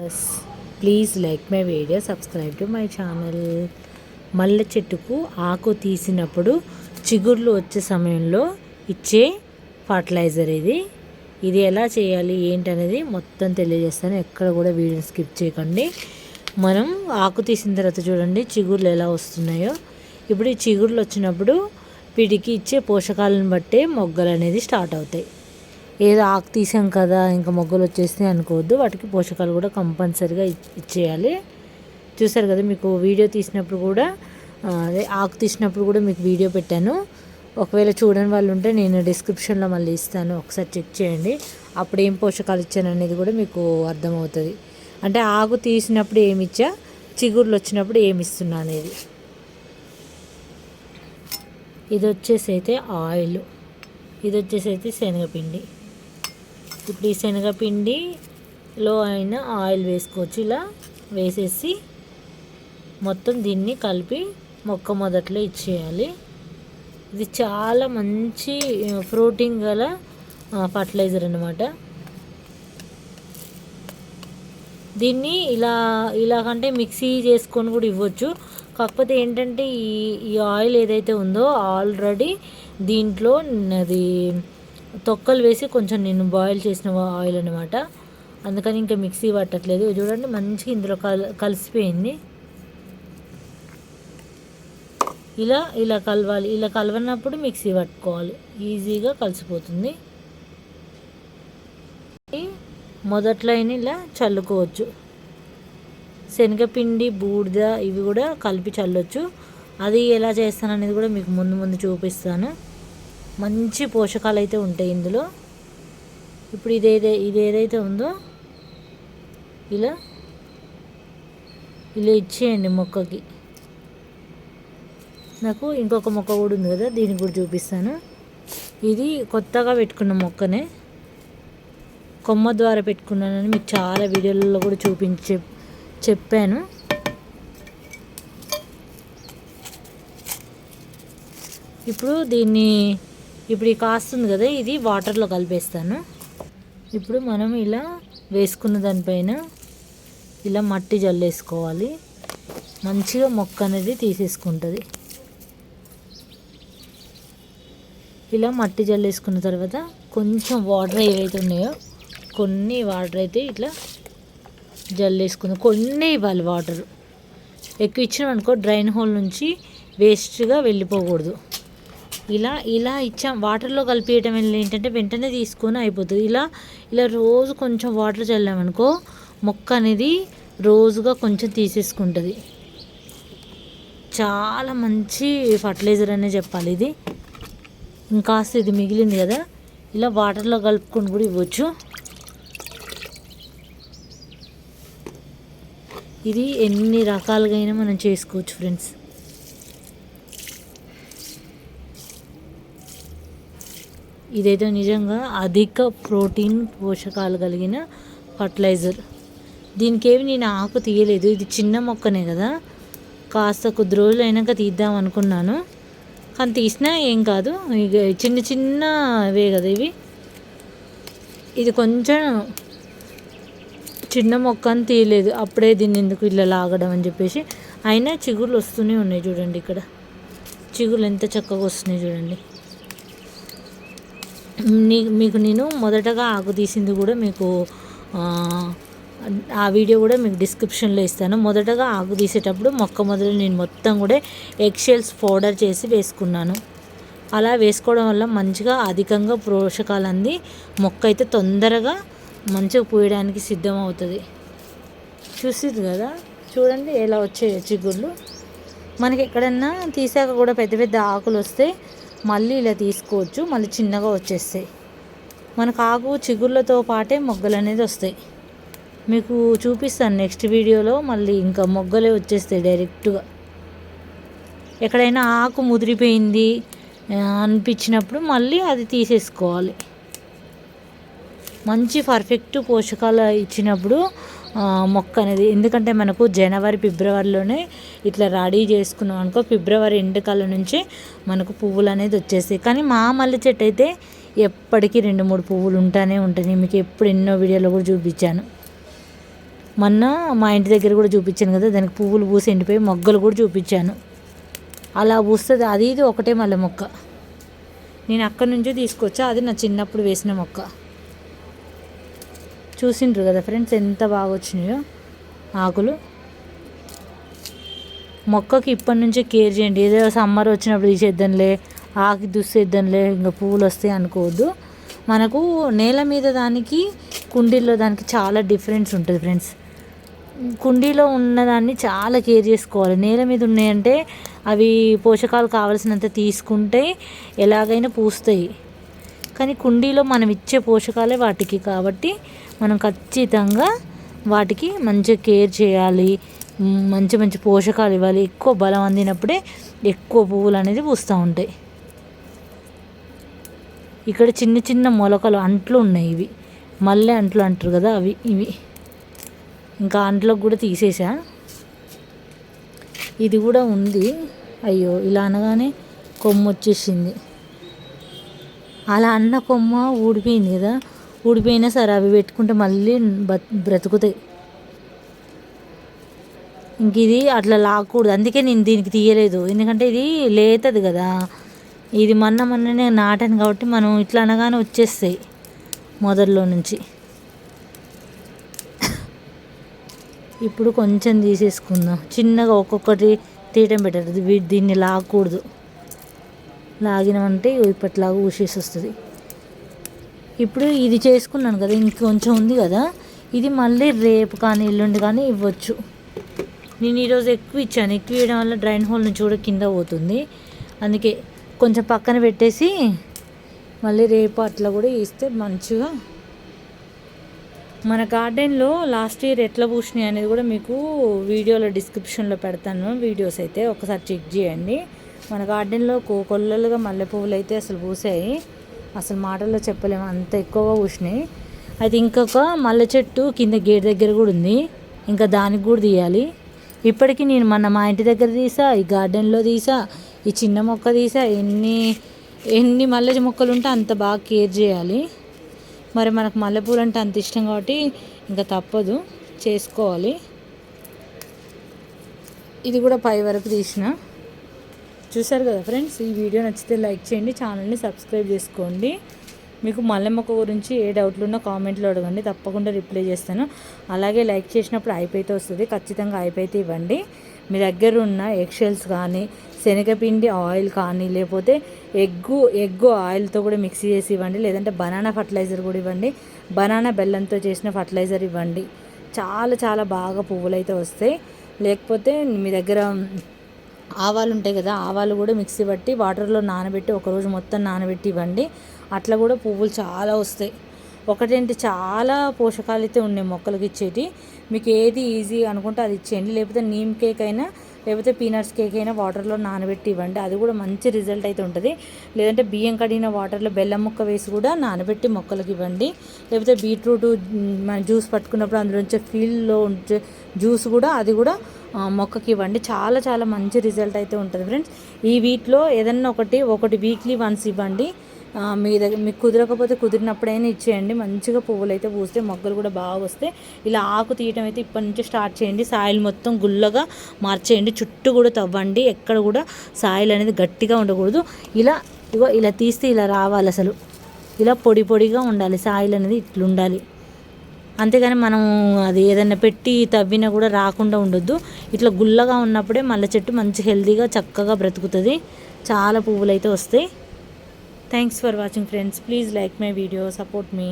Yes, please like my video, subscribe to my channel. మల్లె చెట్టుకు ఆకు తీసినప్పుడు చిగుర్లు వచ్చే సమయంలో ఇచ్చే ఫర్టిలైజర్ ఇది ఎలా చేయాలి ఏంటనేది మొత్తం తెలియజేస్తాను. ఎక్కడ కూడా వీడియోని స్కిప్ చేయకండి. మనం ఆకు తీసిన తర్వాత చూడండి చిగుర్లు ఎలా వస్తున్నాయో. ఇప్పుడు ఈ చిగుర్లు వచ్చినప్పుడు వీటికి ఇచ్చే పోషకాలను బట్టే మొగ్గలు అనేది స్టార్ట్ అవుతాయి. ఏదో ఆకు తీసాం కదా ఇంకా మొగ్గలు వచ్చేస్తాయి అనుకోవద్దు. వాటికి పోషకాలు కూడా కంపల్సరీగా ఇచ్చేయాలి. చూసారు కదా, మీకు వీడియో తీసినప్పుడు కూడా అదే ఆకు తీసినప్పుడు కూడా మీకు వీడియో పెట్టాను. ఒకవేళ చూడని వాళ్ళు ఉంటే నేను డిస్క్రిప్షన్లో మళ్ళీ ఇస్తాను, ఒకసారి చెక్ చేయండి. అప్పుడు ఏం పోషకాలు ఇచ్చాను అనేది కూడా మీకు అర్థమవుతుంది. అంటే ఆకు తీసినప్పుడు ఏమి ఇచ్చా, చిగుర్లు వచ్చినప్పుడు ఏమి ఇస్తున్నా అనేది. ఇది వచ్చేసి అయితే ఆయిల్, ఇది వచ్చేసి అయితే శనగపిండి. ఇప్పుడు ఈ శనగపిండిలో అయినా ఆయిల్ వేసుకోవచ్చు. ఇలా వేసేసి మొత్తం దీన్ని కలిపి మొక్క మొదట్లో ఇచ్చేయాలి. ఇది చాలా మంచి ప్రోటీన్ గల ఫర్టిలైజర్ అన్నమాట. దీన్ని ఇలా కంటే మిక్సీ చేసుకొని కూడా ఇవ్వచ్చు. కాకపోతే ఏంటంటే ఈ ఆయిల్ ఏదైతే ఉందో ఆల్రెడీ దీంట్లో అది తొక్కలు వేసి కొంచెం నేను బాయిల్ చేసిన ఆయిల్ అనమాట. అందుకని ఇంకా మిక్సీ పట్టట్లేదు. చూడండి మంచిగా ఇందులో కలిసిపోయింది. ఇలా కలవాలి. ఇలా కలవనప్పుడు మిక్సీ పట్టుకోవాలి, ఈజీగా కలిసిపోతుంది. మొదట్లో అయినా ఇలా చల్లుకోవచ్చు. శనగపిండి, బూడిద ఇవి కూడా కలిపి చల్లొచ్చు. అది ఎలా చేస్తాను అనేది కూడా మీకు ముందు చూపిస్తాను. మంచి పోషకాలు అయితే ఉంటాయి ఇందులో. ఇప్పుడు ఇది ఏదైతే ఉందో ఇలా ఇచ్చేయండి మొక్కకి. నాకు ఇంకొక మొక్క కూడా ఉంది కదా, దీనికి కూడా చూపిస్తాను. ఇది కొత్తగా పెట్టుకున్న మొక్కనే, కొమ్మ ద్వారా పెట్టుకున్నానని మీకు చాలా వీడియోలలో కూడా చెప్పాను. ఇప్పుడు ఈ కాస్తుంది కదా, ఇది వాటర్లో కలిపేస్తాను. ఇప్పుడు మనం ఇలా వేసుకున్న దానిపైన ఇలా మట్టి జల్లేసుకోవాలి. మంచిగా మొక్క అనేది తీసేసుకుంటుంది. ఇలా మట్టి జల్లేసుకున్న తర్వాత కొంచెం వాటర్ ఏవైతే ఉన్నాయో కొన్ని వాటర్ అయితే ఇట్లా జల్లేసుకుందాం. కొన్ని ఇవ్వాలి వాటర్. ఎక్కువ ఇచ్చినామనుకో డ్రైన్ హోల్ నుంచి వేస్ట్గా వెళ్ళిపోకూడదు. ఇలా ఇచ్చాం. వాటర్లో కలిపేయటం వల్ల ఏంటంటే వెంటనే తీసుకొని అయిపోతుంది. ఇలా రోజు కొంచెం వాటర్ చల్లామనుకో మొక్క అనేది రోజుగా కొంచెం తీసేసుకుంటుంది. చాలా మంచి ఫర్టిలైజర్ అనే చెప్పాలి ఇది. ఇంకాస్త ఇది మిగిలింది కదా, ఇలా వాటర్లో కలుపుకొని కూడా ఇవ్వచ్చు. ఇది ఎన్ని రకాలుగా అయినా మనం చేసుకోవచ్చు ఫ్రెండ్స్. ఇదైతే నిజంగా అధిక ప్రోటీన్ పోషకాలు కలిగిన ఫర్టిలైజర్. దీనికి ఏమి నేను ఆకు తీయలేదు, ఇది చిన్న మొక్కనే కదా, కాస్త కొద్ది రోజులు అయినాక తీద్దాం అనుకున్నాను. కానీ తీసినా ఏం కాదు, ఇక చిన్నవే కదా ఇవి. ఇది కొంచెం చిన్న మొక్క అని తీయలేదు, అప్పుడే దీన్ని ఎందుకు ఇలా లాగడం అని చెప్పేసి. అయినా చిగుర్లు వస్తూనే ఉన్నాయి చూడండి. ఇక్కడ చిగుర్లు ఎంత చక్కగా వస్తున్నాయి చూడండి. మీకు నేను మొదటగా ఆకు తీసింది కూడా మీకు ఆ వీడియో కూడా మీకు డిస్క్రిప్షన్లో ఇస్తాను. మొదటగా ఆకు తీసేటప్పుడు మొక్క మొదలు నేను మొత్తం కూడా ఎగ్షెల్స్ పౌడర్ చేసి వేసుకున్నాను. అలా వేసుకోవడం వల్ల మంచిగా అధికంగా పోషకాలు అంది మొక్క అయితే తొందరగా మంచిగా పూయడానికి సిద్ధం అవుతుంది. చూసిరు కదా, చూడండి ఎలా వచ్చాయి చిగుర్లు. మనకి ఎక్కడన్నా తీసాక కూడా పెద్ద ఆకులు వస్తే మళ్ళీ ఇలా తీసుకోవచ్చు, మళ్ళీ చిన్నగా వచ్చేస్తాయి. మనకు ఆకు చిగుర్లతో పాటే మొగ్గలు అనేది వస్తాయి. మీకు చూపిస్తాను నెక్స్ట్ వీడియోలో. మళ్ళీ ఇంకా మొగ్గలే వచ్చేస్తాయి డైరెక్ట్గా. ఎక్కడైనా ఆకు ముదిరిపోయింది అనిపించినప్పుడు మళ్ళీ అది తీసేసుకోవాలి. మంచి పర్ఫెక్ట్ పోషకాలు ఇచ్చినప్పుడు మొక్క అనేది, ఎందుకంటే మనకు జనవరి ఫిబ్రవరిలోనే ఇట్లా రెడీ చేసుకున్నాం అనుకో, ఫిబ్రవరి ఎండకాలం నుంచి మనకు పువ్వులు అనేది వచ్చేస్తాయి. కానీ మా మల్లె చెట్టు అయితే ఎప్పటికీ 2-3 పువ్వులు ఉంటానే ఉంటాయి. మీకు ఎప్పుడు ఎన్నో వీడియోలో కూడా చూపించాను. మొన్న మా ఇంటి దగ్గర కూడా చూపించాను కదా, దానికి పువ్వులు పూసి ఎండిపోయి మొగ్గలు కూడా చూపించాను. అలా పూస్తుంది. అది ఇది ఒకటే మల్లె మొక్క. నేను అక్కడి నుంచే తీసుకొచ్చా. అది నా చిన్నప్పుడు వేసిన మొక్క. చూసిండ్రు కదా ఫ్రెండ్స్ ఎంత బాగా వచ్చినాయో ఆకులు. మొక్కకి ఇప్పటి నుంచే కేర్ చేయండి. ఏదో సమ్మర్ వచ్చినప్పుడు తీసేద్దాంలే, ఆకి దుస్సేద్దాంలే, ఇంకా పువ్వులు వస్తాయి అనుకోవద్దు. మనకు నేల మీద దానికి కుండీల్లో దానికి చాలా డిఫరెన్స్ ఉంటుంది ఫ్రెండ్స్. కుండీలో ఉన్నదాన్ని చాలా కేర్ చేసుకోవాలి. నేల మీద ఉన్నాయంటే అవి పోషకాలు కావాల్సినంత తీసుకుంటే ఎలాగైనా పూస్తాయి. కానీ కుండీలో మనం ఇచ్చే పోషకాలే వాటికి, కాబట్టి మనం ఖచ్చితంగా వాటికి మంచిగా కేర్ చేయాలి. మంచి మంచి పోషకాలు ఇవ్వాలి. ఎక్కువ బలం అందినప్పుడే ఎక్కువ పువ్వులు అనేది పూస్తూ ఉంటాయి. ఇక్కడ చిన్న చిన్న మొలకలు అంట్లు ఉన్నాయి. ఇవి మల్లె అంట్లు అంటారు కదా, ఇవి ఇంకా అంట్లకు కూడా తీసేసా. ఇది కూడా ఉంది. అయ్యో, ఇలా అనగానే కొమ్మ వచ్చేసింది. అలా అన్న కొమ్మ ఊడిపోయింది కదా. ఊడిపోయినా సరే అవి పెట్టుకుంటే మళ్ళీ బ్రతుకుతాయి. ఇంక ఇది అట్లా లాక్కూడదు. అందుకే నేను దీనికి తీయలేదు, ఎందుకంటే ఇది లేతది కదా. ఇది మొన్ననే నాటాను కాబట్టి మనం ఇట్లా అనగానే వచ్చేస్తాయి మొదల్లో నుంచి. ఇప్పుడు కొంచెం తీసేసుకుందాం. చిన్నగా ఒక్కొక్కటి తీయటం బెటర్. దీన్ని లాగకూడదు. లాగినామంటే ఇప్పట్లాగా ఊసేసి వస్తుంది. ఇప్పుడు ఇది చేసుకున్నాను కదా, ఇంకొంచెం ఉంది కదా. ఇది మళ్ళీ రేపు కానీ ఎల్లుండి కానీ ఇవ్వచ్చు. నేను ఈరోజు ఎక్కువ ఇచ్చాను. ఎక్కువ ఇవ్వడం వల్ల డ్రైన్ హోల్ నుంచి కూడా కింద పోతుంది. అందుకే కొంచెం పక్కన పెట్టేసి మళ్ళీ రేపు అట్లా కూడా ఇస్తే మంచిగా. మన గార్డెన్లో లాస్ట్ ఇయర్ ఎట్లా పూసినాయి అనేది కూడా మీకు వీడియోలో డిస్క్రిప్షన్లో పెడతాను. వీడియోస్ అయితే ఒకసారి చెక్ చేయండి. మన గార్డెన్లో కొల్లలుగా మల్లెపువ్వులు అయితే అసలు పూసాయి. అసలు మాటల్లో చెప్పలేము, అంత ఎక్కువగా పూసినాయి. అయితే ఇంకొక మల్లె చెట్టు కింద గేట్ దగ్గర కూడా ఉంది. ఇంకా దానికి కూడా తీయాలి. ఇప్పటికీ నేను మా ఇంటి దగ్గర తీసా, ఈ గార్డెన్లో తీసా, ఈ చిన్న మొక్క తీసా. ఎన్ని మల్లె మొక్కలు ఉంటే అంత బాగా కేర్ చేయాలి. మరి మనకు మల్లెపూలు అంటే అంత ఇష్టం కాబట్టి ఇంకా తప్పదు, చేసుకోవాలి. ఇది కూడా పై వరకు తీసిన. చూసారు కదా ఫ్రెండ్స్. ఈ వీడియో నచ్చితే లైక్ చేయండి, ఛానల్ని సబ్స్క్రైబ్ చేసుకోండి. మీకు మల్లె మొక్క గురించి ఏ డౌట్లు ఉన్నా కామెంట్లో అడగండి, తప్పకుండా రిప్లై చేస్తాను. అలాగే లైక్ చేసినప్పుడు అయిపోయితే వస్తుంది, ఖచ్చితంగా అయిపోయితే ఇవ్వండి. మీ దగ్గర ఉన్న ఎగ్షెల్స్ కానీ, శనగపిండి ఆయిల్ కానీ, లేకపోతే ఎగ్గు ఆయిల్తో కూడా మిక్స్ చేసి ఇవ్వండి. లేదంటే బనానా ఫర్టిలైజర్ కూడా ఇవ్వండి. బనానా బెల్లంతో చేసిన ఫర్టిలైజర్ ఇవ్వండి. చాలా చాలా బాగా పువ్వులు అయితే వస్తాయి. లేకపోతే మీ దగ్గర ఆవాలు ఉంటాయి కదా, ఆవాలు కూడా మిక్సీ పట్టి వాటర్లో నానబెట్టి ఒకరోజు మొత్తం నానబెట్టి ఇవ్వండి. అట్లా కూడా పువ్వులు చాలా వస్తాయి. ఒకటేంటి, చాలా పోషకాలు అయితే ఉన్నాయి మొక్కలకి ఇచ్చేటి. మీకు ఏది ఈజీ అనుకుంటే అది ఇచ్చేయండి. లేకపోతే నీమ్ కేక్ అయినా, లేకపోతే పీనట్స్ కేక్ అయినా వాటర్లో నానబెట్టి ఇవ్వండి. అది కూడా మంచి రిజల్ట్ అయితే ఉంటుంది. లేదంటే బియ్యం కడిగిన వాటర్లో బెల్లం ముక్క వేసి కూడా నానబెట్టి మొక్కలకి ఇవ్వండి. లేకపోతే బీట్రూట్ మన జ్యూస్ పట్టుకున్నప్పుడు అందులోంచి ఫీల్డ్లో ఉంచే జ్యూస్ కూడా, అది కూడా మొక్కకి ఇవ్వండి. చాలా చాలా మంచి రిజల్ట్ అయితే ఉంటుంది ఫ్రెండ్స్. ఈ వీటిలో ఏదన్నా ఒకటి వీక్లీ వన్స్ ఇవ్వండి. మీ దగ్గర మీకు కుదరకపోతే కుదిరినప్పుడైనా ఇచ్చేయండి. మంచిగా పువ్వులు అయితే పూస్తే మొగ్గలు కూడా బాగా వస్తాయి. ఇలా ఆకు తీయటం అయితే ఇప్పటి నుంచి స్టార్ట్ చేయండి. సాయిల్ మొత్తం గుల్లగా మార్చేయండి. చుట్టూ కూడా తవ్వండి. ఎక్కడ కూడా సాయిల్ అనేది గట్టిగా ఉండకూడదు. ఇలా తీస్తే ఇలా రావాలి. అసలు ఇలా పొడి పొడిగా ఉండాలి. సాయిల్ అనేది ఇట్లా ఉండాలి. అంతేగాని మనం అది ఏదైనా పెట్టి తవ్వినా కూడా రాకుండా ఉండొద్దు. ఇట్లా గుల్లగా ఉన్నప్పుడే మల్లె చెట్టు మంచి హెల్తీగా చక్కగా బ్రతుకుతుంది. చాలా పువ్వులు అయితే వస్తాయి. Thanks for watching friends. Please like my video, support me.